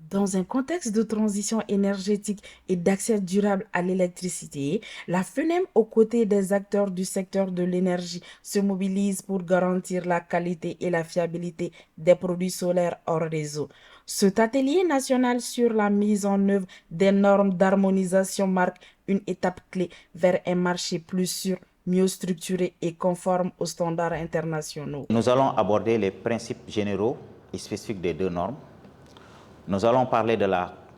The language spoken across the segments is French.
Dans un contexte de transition énergétique et d'accès durable à l'électricité, la FENEM, aux côtés des acteurs du secteur de l'énergie, se mobilise pour garantir la qualité et la fiabilité des produits solaires hors réseau. Cet atelier national sur la mise en œuvre des normes d'harmonisation marque une étape clé vers un marché plus sûr, mieux structuré et conforme aux standards internationaux. Nous allons aborder les principes généraux et spécifiques des deux normes. Nous allons parler de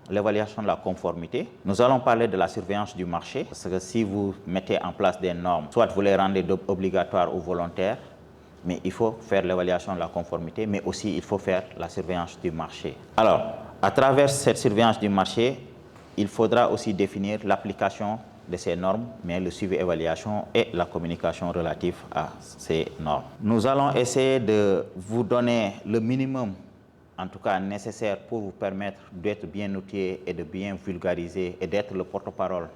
l'évaluation de la conformité. Nous allons parler de la surveillance du marché, parce que si vous mettez en place des normes, soit vous les rendez obligatoires ou volontaires, mais il faut faire l'évaluation de la conformité, mais aussi il faut faire la surveillance du marché. Alors, à travers cette surveillance du marché, il faudra aussi définir l'application de ces normes, mais le suivi évaluation et la communication relative à ces normes. Nous allons essayer de vous donner le minimum, en tout cas nécessaire, pour vous permettre d'être bien outillé et de bien vulgariser et d'être le porte-parole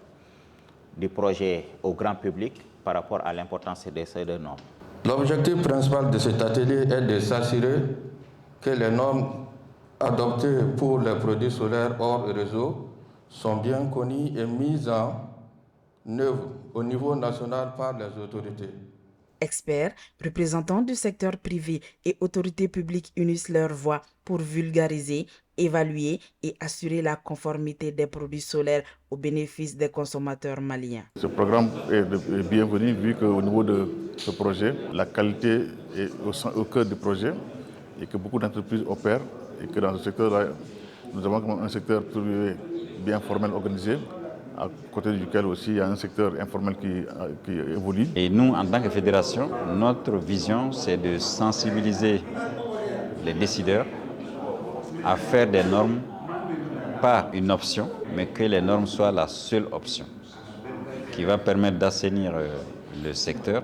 du projet au grand public par rapport à l'importance de ces deux normes. L'objectif principal de cet atelier est de s'assurer que les normes adoptées pour les produits solaires hors réseau sont bien connues et mises en œuvre au niveau national par les autorités. Experts, représentants du secteur privé et autorités publiques unissent leurs voix pour vulgariser, évaluer et assurer la conformité des produits solaires au bénéfice des consommateurs maliens. Ce programme est bienvenu vu qu'au niveau de ce projet, la qualité est au cœur du projet et que beaucoup d'entreprises opèrent et que dans ce secteur-là, nous avons un secteur privé bien formel organisé, à côté duquel aussi il y a un secteur informel qui évolue. Et nous, en tant que fédération, notre vision, c'est de sensibiliser les décideurs à faire des normes, pas une option, mais que les normes soient la seule option, qui va permettre d'assainir le secteur,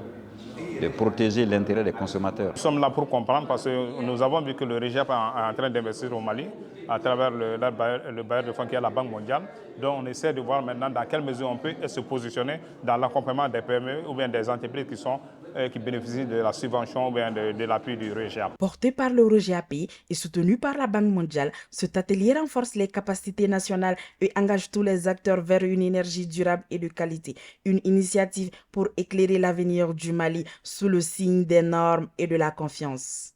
de protéger l'intérêt des consommateurs. Nous sommes là pour comprendre parce que nous avons vu que le REGIAP est en train d'investir au Mali à travers le bailleur de fonds qui est la Banque mondiale. Donc on essaie de voir maintenant dans quelle mesure on peut se positionner dans l'accompagnement des PME ou bien des entreprises qui bénéficient de la subvention ou bien de l'appui du REGIAP. Porté par le REGIAP et soutenu par la Banque mondiale, cet atelier renforce les capacités nationales et engage tous les acteurs vers une énergie durable et de qualité. Une initiative pour éclairer l'avenir du Mali sous le signe des normes et de la confiance.